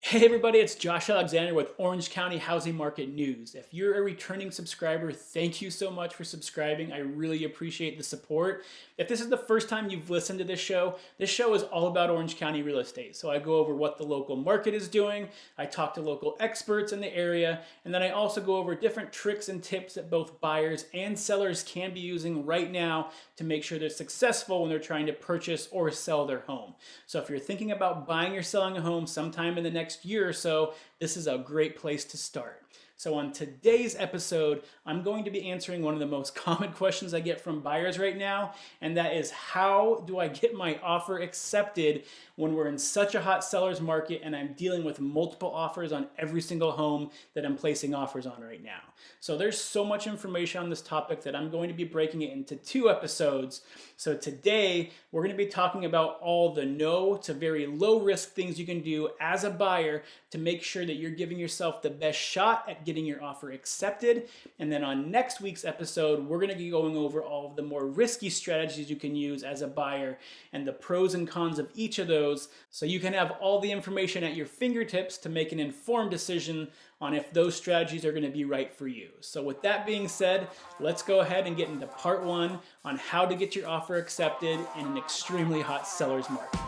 Hey everybody, it's Josh Alexander with Orange County Housing Market News. If you're a returning subscriber, thank you so much for subscribing. I really appreciate the support. If this is the first time you've listened to this show is all about Orange County real estate. So I go over what the local market is doing, I talk to local experts in the area, and then I also go over different tricks and tips that both buyers and sellers can be using right now to make sure they're successful when they're trying to purchase or sell their home. So if you're thinking about buying or selling a home sometime in the next year or so, this is a great place to start. So on today's episode, I'm going to be answering one of the most common questions I get from buyers right now, and that is, how do I get my offer accepted when we're in such a hot seller's market and I'm dealing with multiple offers on every single home that I'm placing offers on right now? So there's so much information on this topic that I'm going to be breaking it into 2 episodes. So today, we're going to be talking about all the no to very low risk things you can do as a buyer to make sure that you're giving yourself the best shot at getting your offer accepted. And then on next week's episode, we're going to be going over all of the more risky strategies you can use as a buyer and the pros and cons of each of those, so you can have all the information at your fingertips to make an informed decision on if those strategies are going to be right for you. So with that being said, let's go ahead and get into part 1 on how to get your offer accepted in an extremely hot seller's market.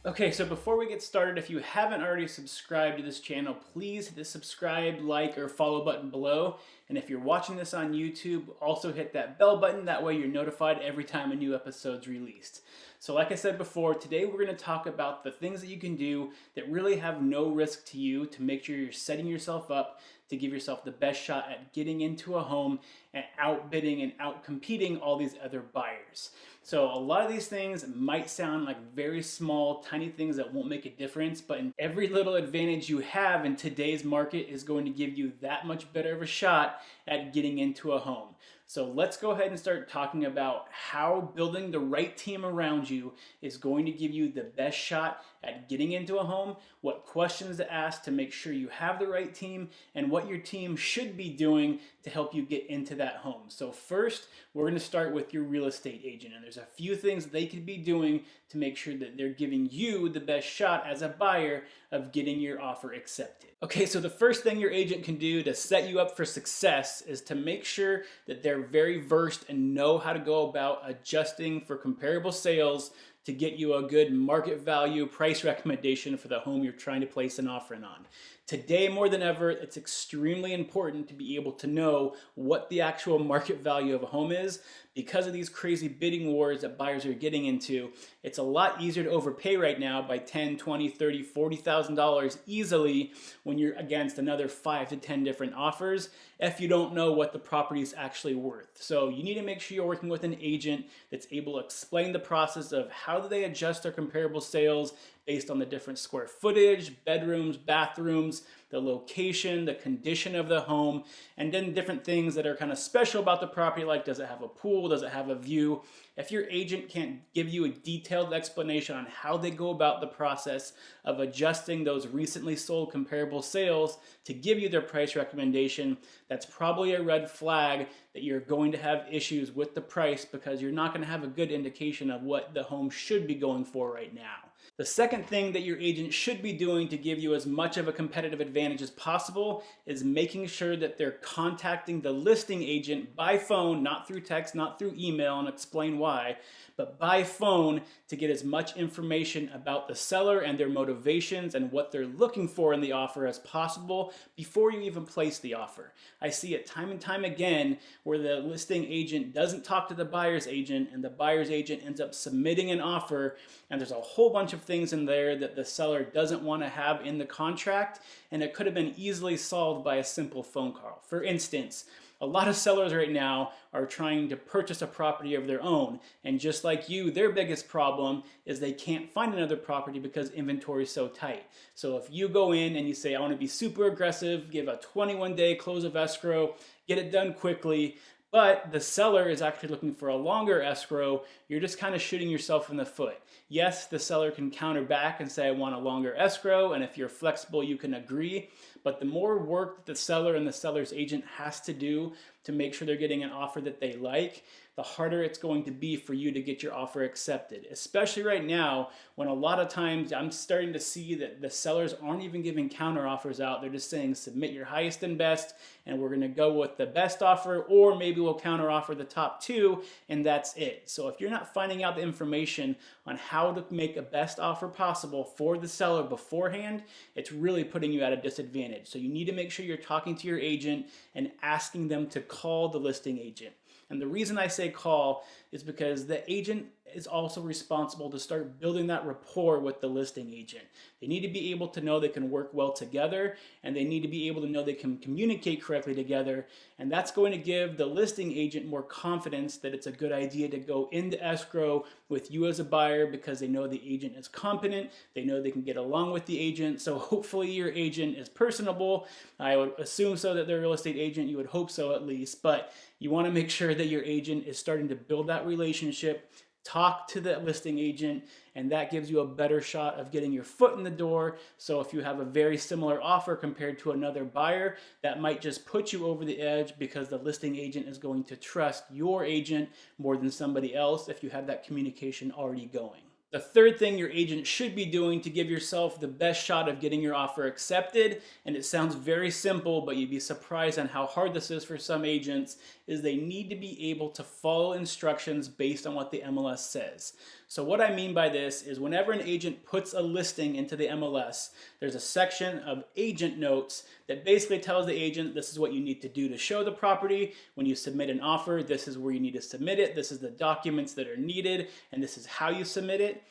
Okay, so before we get started, if you haven't already subscribed to this channel, please hit the subscribe, like, or follow button below. And if you're watching this on YouTube, also hit that bell button. That way you're notified every time a new episode's released. So like I said before, today we're going to talk about the things that you can do that really have no risk to you to make sure you're setting yourself up to give yourself the best shot at getting into a home and outbidding and outcompeting all these other buyers. So a lot of these things might sound like very small, tiny things that won't make a difference, but every little advantage you have in today's market is going to give you that much better of a shot at getting into a home. So let's go ahead and start talking about how building the right team around you is going to give you the best shot at getting into a home, what questions to ask to make sure you have the right team, and what your team should be doing to help you get into that home. So first, we're going to start with your real estate agent, and there's a few things they could be doing to make sure that they're giving you the best shot as a buyer of getting your offer accepted. Okay, so the first thing your agent can do to set you up for success is to make sure that they're very versed and know how to go about adjusting for comparable sales to get you a good market value price recommendation for the home you're trying to place an offer on. Today, more than ever, it's extremely important to be able to know what the actual market value of a home is. Because of these crazy bidding wars that buyers are getting into, it's a lot easier to overpay right now by $10,000, $20,000, $30,000, $40,000 easily when you're against another 5 to 10 different offers if you don't know what the property is actually worth. So you need to make sure you're working with an agent that's able to explain the process of how do they adjust their comparable sales based on the different square footage, bedrooms, bathrooms, the location, the condition of the home, and then different things that are kind of special about the property, like does it have a pool, does it have a view? If your agent can't give you a detailed explanation on how they go about the process of adjusting those recently sold comparable sales to give you their price recommendation, that's probably a red flag that you're going to have issues with the price because you're not going to have a good indication of what the home should be going for right now. The second thing that your agent should be doing to give you as much of a competitive advantage as possible is making sure that they're contacting the listing agent by phone, not through text, not through email, and explain why, but by phone to get as much information about the seller and their motivations and what they're looking for in the offer as possible before you even place the offer. I see it time and time again where the listing agent doesn't talk to the buyer's agent and the buyer's agent ends up submitting an offer, and there's a whole bunch of things in there that the seller doesn't want to have in the contract, and it could have been easily solved by a simple phone call. For instance, a lot of sellers right now are trying to purchase a property of their own, and just like you, their biggest problem is they can't find another property because inventory is so tight. So if you go in and you say, I want to be super aggressive, give a 21-day close of escrow, get it done quickly, but the seller is actually looking for a longer escrow, you're just kind of shooting yourself in the foot. Yes, the seller can counter back and say, I want a longer escrow, and if you're flexible, you can agree. But the more work that the seller and the seller's agent has to do to make sure they're getting an offer that they like, the harder it's going to be for you to get your offer accepted. Especially right now, when a lot of times I'm starting to see that the sellers aren't even giving counter offers out. They're just saying, submit your highest and best, and we're gonna go with the best offer, or maybe we'll counter offer the top two, and that's it. So if you're not finding out the information on how to make a best offer possible for the seller beforehand, it's really putting you at a disadvantage. So you need to make sure you're talking to your agent and asking them to call the listing agent. And the reason I say call is because the agent is also responsible to start building that rapport with the listing agent. They need to be able to know they can work well together, and they need to be able to know they can communicate correctly together. And that's going to give the listing agent more confidence that it's a good idea to go into escrow with you as a buyer, because they know the agent is competent, they know they can get along with the agent. So hopefully your agent is personable. I would assume so, that they're a real estate agent. You would hope so at least, but you want to make sure that your agent is starting to build that relationship. Talk to the listing agent, and that gives you a better shot of getting your foot in the door. So if you have a very similar offer compared to another buyer, that might just put you over the edge, because the listing agent is going to trust your agent more than somebody else if you have that communication already going. The third thing your agent should be doing to give yourself the best shot of getting your offer accepted, and it sounds very simple, but you'd be surprised on how hard this is for some agents, is they need to be able to follow instructions based on what the MLS says. So what I mean by this is, whenever an agent puts a listing into the MLS, there's a section of agent notes that basically tells the agent, this is what you need to do to show the property. When you submit an offer, this is where you need to submit it. This is the documents that are needed, and this is how you submit it.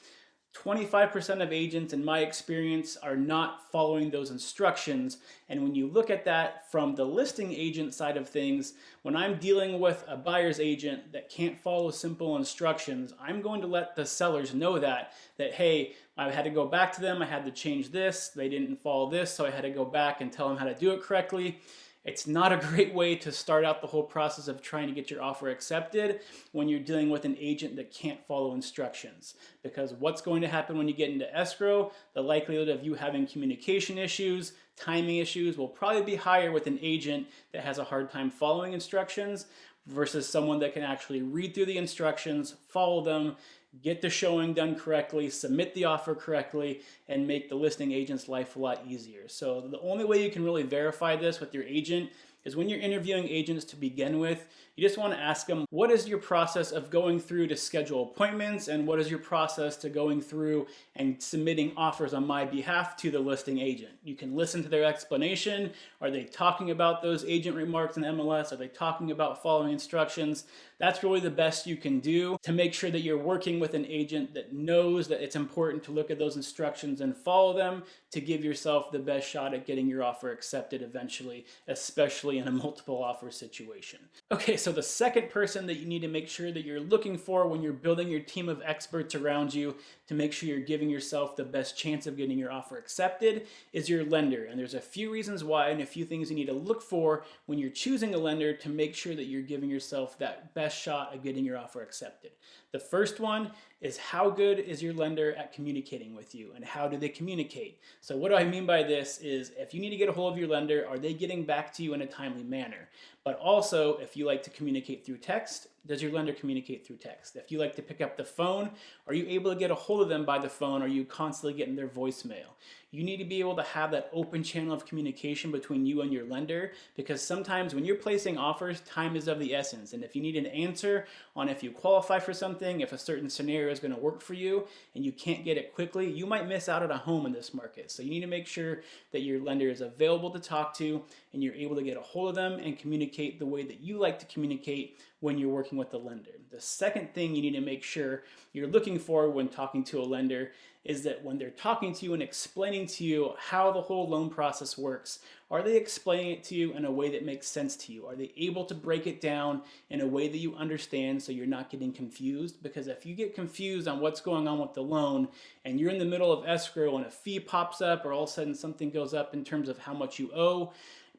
25% of agents, in my experience, are not following those instructions. And when you look at that from the listing agent side of things, when I'm dealing with a buyer's agent that can't follow simple instructions, I'm going to let the sellers know that hey, I had to go back to them, I had to change this, they didn't follow this, so I had to go back and tell them how to do it correctly. It's not a great way to start out the whole process of trying to get your offer accepted when you're dealing with an agent that can't follow instructions. Because what's going to happen when you get into escrow, the likelihood of you having communication issues, timing issues will probably be higher with an agent that has a hard time following instructions versus someone that can actually read through the instructions, follow them, get the showing done correctly, submit the offer correctly, and make the listing agent's life a lot easier. So the only way you can really verify this with your agent is when you're interviewing agents to begin with, you just want to ask them, what is your process of going through to schedule appointments, and what is your process to going through and submitting offers on my behalf to the listing agent? You can listen to their explanation. Are they talking about those agent remarks in the MLS? Are they talking about following instructions? That's really the best you can do to make sure that you're working with an agent that knows that it's important to look at those instructions and follow them to give yourself the best shot at getting your offer accepted eventually, especially in a multiple offer situation. Okay, so the second person that you need to make sure that you're looking for when you're building your team of experts around you to make sure you're giving yourself the best chance of getting your offer accepted is your lender. And there's a few reasons why and a few things you need to look for when you're choosing a lender to make sure that you're giving yourself that best shot of getting your offer accepted. The first one is, how good is your lender at communicating with you, and how do they communicate? So what do I mean by this is, if you need to get a hold of your lender, are they getting back to you in a timely manner? But also, if you like to communicate through text, does your lender communicate through text? If you like to pick up the phone, are you able to get a hold of them by the phone? Or are you constantly getting their voicemail? You need to be able to have that open channel of communication between you and your lender, because sometimes when you're placing offers, time is of the essence. And if you need an answer on if you qualify for something, if a certain scenario is going to work for you, and you can't get it quickly, you might miss out on a home in this market. So you need to make sure that your lender is available to talk to, and you're able to get a hold of them and communicate the way that you like to communicate when you're working with the lender. The second thing you need to make sure you're looking for when talking to a lender is that when they're talking to you and explaining to you how the whole loan process works, are they explaining it to you in a way that makes sense to you? Are they able to break it down in a way that you understand so you're not getting confused? Because if you get confused on what's going on with the loan and you're in the middle of escrow and a fee pops up, or all of a sudden something goes up in terms of how much you owe,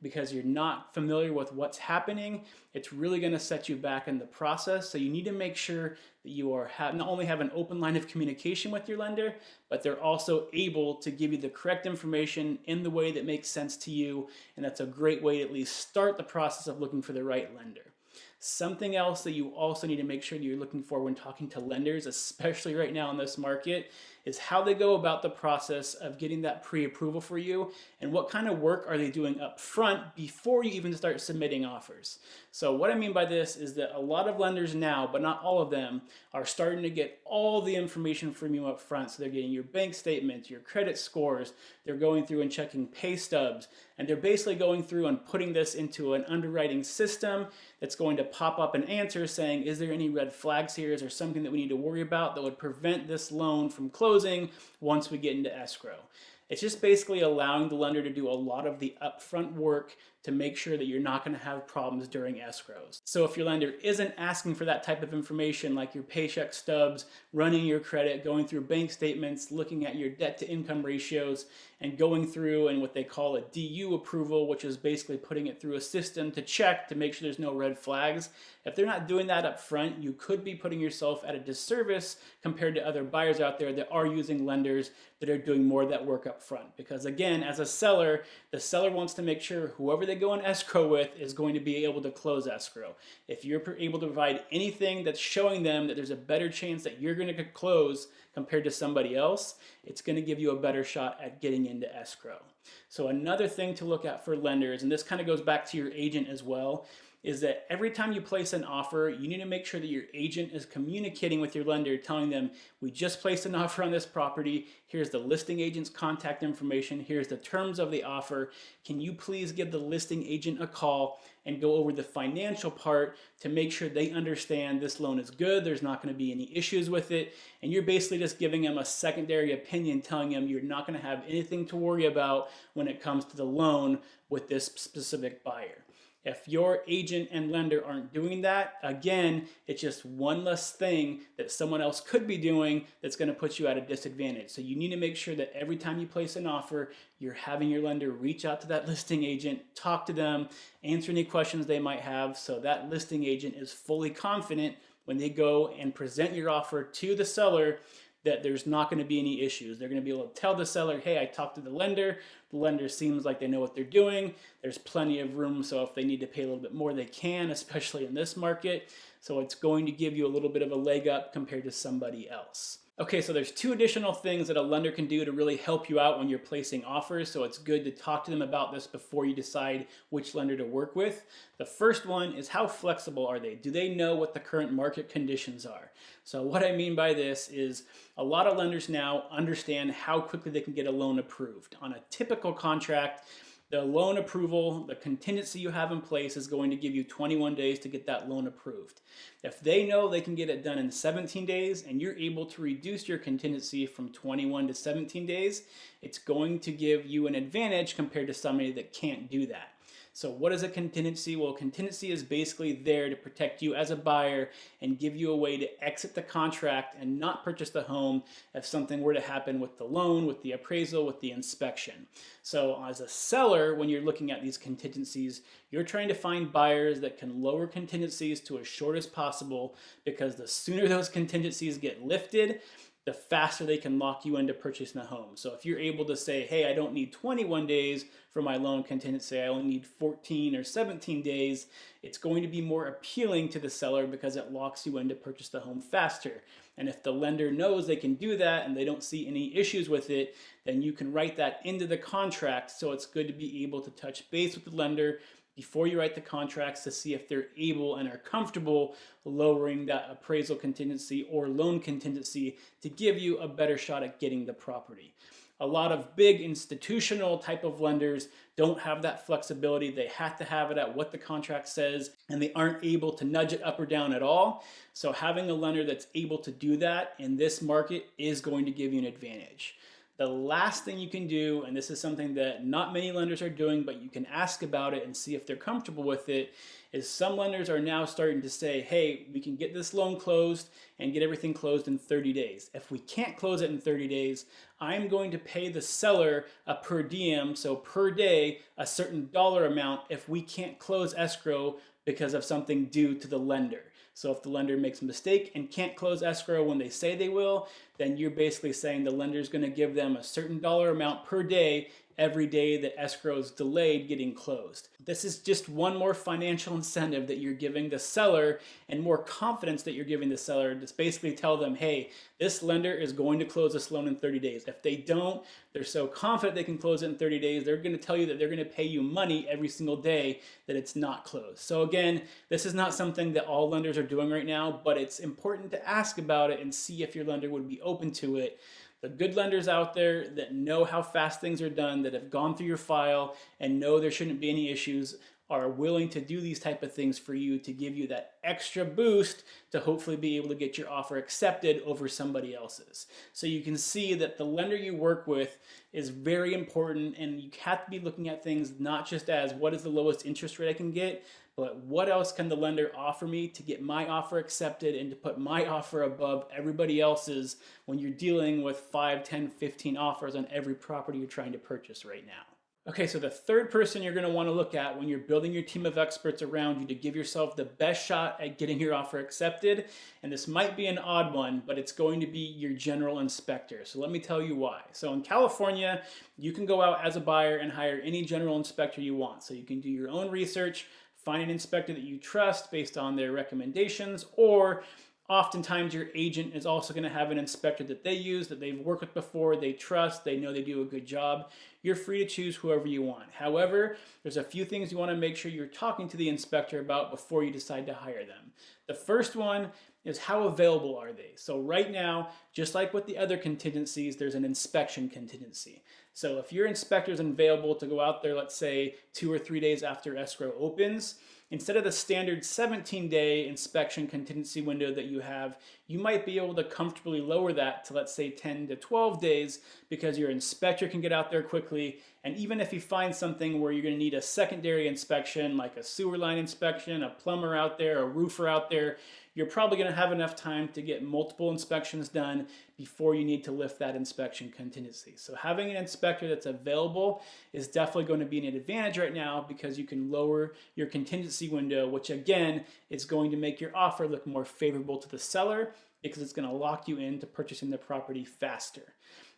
because you're not familiar with what's happening, it's really going to set you back in the process. So you need to make sure that you are not only have an open line of communication with your lender, but they're also able to give you the correct information in the way that makes sense to you. And that's a great way to at least start the process of looking for the right lender. Something else that you also need to make sure that you're looking for when talking to lenders, especially right now in this market, is how they go about the process of getting that pre-approval for you and what kind of work are they doing up front before you even start submitting offers. So what I mean by this is that a lot of lenders now, but not all of them, are starting to get all the information from you up front. So they're getting your bank statements, your credit scores, they're going through and checking pay stubs, and they're basically going through and putting this into an underwriting system that's going to pop up an answer saying, is there any red flags here? Is there something that we need to worry about that would prevent this loan from closing once we get into escrow? It's just basically allowing the lender to do a lot of the upfront work to make sure that you're not going to have problems during escrows. So if your lender isn't asking for that type of information, like your paycheck stubs, running your credit, going through bank statements, looking at your debt to income ratios, and going through and what they call a DU approval, which is basically putting it through a system to check to make sure there's no red flags. If they're not doing that up front, you could be putting yourself at a disservice compared to other buyers out there that are using lenders that are doing more of that work up front. Because again, as a seller, the seller wants to make sure whoever they go in escrow with is going to be able to close escrow. If you're able to provide anything that's showing them that there's a better chance that you're going to close compared to somebody else, it's going to give you a better shot at getting into escrow. So another thing to look at for lenders, and this kind of goes back to your agent as well, is that every time you place an offer, you need to make sure that your agent is communicating with your lender, telling them, we just placed an offer on this property. Here's the listing agent's contact information. Here's the terms of the offer. Can you please give the listing agent a call and go over the financial part to make sure they understand this loan is good, there's not going to be any issues with it, and you're basically just giving them a secondary opinion, telling them you're not going to have anything to worry about when it comes to the loan with this specific buyer. If your agent and lender aren't doing that, again, it's just one less thing that someone else could be doing that's going to put you at a disadvantage. So you need to make sure that every time you place an offer, you're having your lender reach out to that listing agent, talk to them, answer any questions they might have, so that listing agent is fully confident when they go and present your offer to the seller that there's not going to be any issues. They're going to be able to tell the seller, hey, I talked to the lender. The lender seems like they know what they're doing. There's plenty of room, so if they need to pay a little bit more, they can, especially in this market. So it's going to give you a little bit of a leg up compared to somebody else. Okay, so there's two additional things that a lender can do to really help you out when you're placing offers, so it's good to talk to them about this before you decide which lender to work with. The first one is, how flexible are they? Do they know what the current market conditions are? So what I mean by this is a lot of lenders now understand how quickly they can get a loan approved. On a typical contract, the loan approval, the contingency you have in place is going to give you 21 days to get that loan approved. If they know they can get it done in 17 days and you're able to reduce your contingency from 21 to 17 days, it's going to give you an advantage compared to somebody that can't do that. So what is a contingency? Well, contingency is basically there to protect you as a buyer and give you a way to exit the contract and not purchase the home if something were to happen with the loan, with the appraisal, with the inspection. So as a seller, when you're looking at these contingencies, you're trying to find buyers that can lower contingencies to as short as possible, because the sooner those contingencies get lifted, the faster they can lock you into purchasing a home. So if you're able to say, hey, I don't need 21 days for my loan contingency, I only need 14 or 17 days, it's going to be more appealing to the seller because it locks you in to purchase the home faster. And if the lender knows they can do that and they don't see any issues with it, then you can write that into the contract. So it's good to be able to touch base with the lender before you write the contracts to see if they're able and are comfortable lowering that appraisal contingency or loan contingency to give you a better shot at getting the property. A lot of big institutional type of lenders don't have that flexibility. They have to have it at what the contract says, and they aren't able to nudge it up or down at all. So having a lender that's able to do that in this market is going to give you an advantage. The last thing you can do, and this is something that not many lenders are doing, but you can ask about it and see if they're comfortable with it, is some lenders are now starting to say, hey, we can get this loan closed and get everything closed in 30 days. If we can't close it in 30 days, I'm going to pay the seller a per diem, so per day, a certain dollar amount if we can't close escrow because of something due to the lender. So if the lender makes a mistake and can't close escrow when they say they will, then you're basically saying the lender is going to give them a certain dollar amount per day every day that escrow is delayed getting closed. This is just one more financial incentive that you're giving the seller and more confidence that you're giving the seller to basically tell them, hey, this lender is going to close this loan in 30 days. If they don't, they're so confident they can close it in 30 days, they're going to tell you that they're going to pay you money every single day that it's not closed. So again, this is not something that all lenders are doing right now, but it's important to ask about it and see if your lender would be open to it. The good lenders out there that know how fast things are done, that have gone through your file and know there shouldn't be any issues, are willing to do these type of things for you to give you that extra boost to hopefully be able to get your offer accepted over somebody else's. So you can see that the lender you work with is very important, and you have to be looking at things not just as what is the lowest interest rate I can get, but what else can the lender offer me to get my offer accepted and to put my offer above everybody else's when you're dealing with 5, 10, 15 offers on every property you're trying to purchase right now. Okay, so the third person you're going to want to look at when you're building your team of experts around you to give yourself the best shot at getting your offer accepted, and this might be an odd one, but it's going to be your general inspector. So let me tell you why. So in California, you can go out as a buyer and hire any general inspector you want. So you can do your own research, find an inspector that you trust based on their recommendations, or oftentimes your agent is also going to have an inspector that they use, that they've worked with before, they trust, they know they do a good job. You're free to choose whoever you want. However, there's a few things you want to make sure you're talking to the inspector about before you decide to hire them. The first one is how available are they? So right now, just like with the other contingencies, there's an inspection contingency. So if your inspector is available to go out there, let's say 2 or 3 days after escrow opens, instead of the standard 17-day inspection contingency window that you have, you might be able to comfortably lower that to, let's say, 10 to 12 days because your inspector can get out there quickly. And even if you find something where you're going to need a secondary inspection, like a sewer line inspection, a plumber out there, a roofer out there, you're probably going to have enough time to get multiple inspections done before you need to lift that inspection contingency. So having an inspector that's available is definitely going to be an advantage right now because you can lower your contingency window, which again is going to make your offer look more favorable to the seller because it's going to lock you into purchasing the property faster.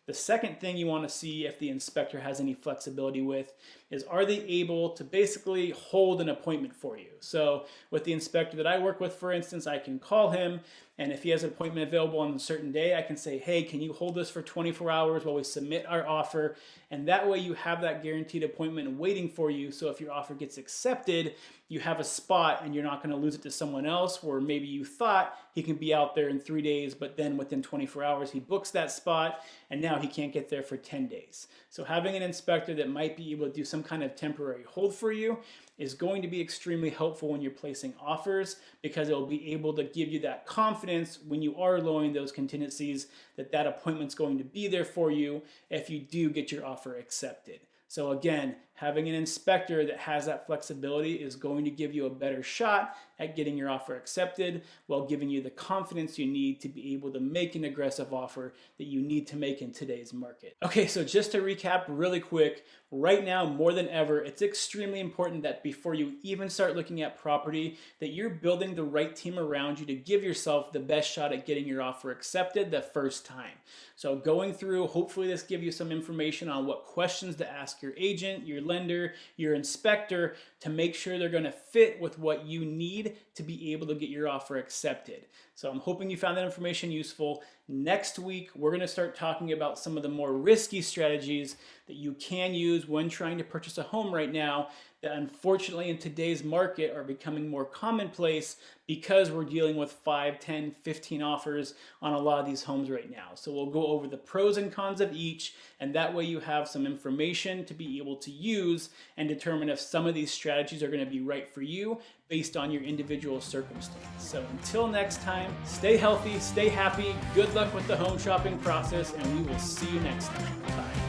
The second thing you want to see if the inspector has any flexibility with is, are they able to basically hold an appointment for you? So with the inspector that I work with, for instance, I can call him, and if he has an appointment available on a certain day, I can say, hey, can you hold this for 24 hours while we submit our offer? And that way you have that guaranteed appointment waiting for you. So if your offer gets accepted, you have a spot and you're not going to lose it to someone else, where maybe you thought he can be out there in 3 days, but then within 24 hours he books that spot and now he can't get there for 10 days. So having an inspector that might be able to do some kind of temporary hold for you is going to be extremely helpful when you're placing offers, because it will be able to give you that confidence when you are lowering those contingencies that that appointment's going to be there for you if you do get your offer accepted. So again, having an inspector that has that flexibility is going to give you a better shot at getting your offer accepted while giving you the confidence you need to be able to make an aggressive offer that you need to make in today's market. Okay, so just to recap really quick, right now more than ever, it's extremely important that before you even start looking at property, that you're building the right team around you to give yourself the best shot at getting your offer accepted the first time. So going through, hopefully this gives you some information on what questions to ask your agent, your lender, your inspector, to make sure they're going to fit with what you need to be able to get your offer accepted. So I'm hoping you found that information useful. Next week, we're going to start talking about some of the more risky strategies that you can use when trying to purchase a home right now that unfortunately in today's market are becoming more commonplace because we're dealing with 5, 10, 15 offers on a lot of these homes right now. So we'll go over the pros and cons of each, and that way you have some information to be able to use and determine if some of these strategies are going to be right for you based on your individual circumstance. So until next time, stay healthy, stay happy, good luck with the home shopping process, and we will see you next time. Bye.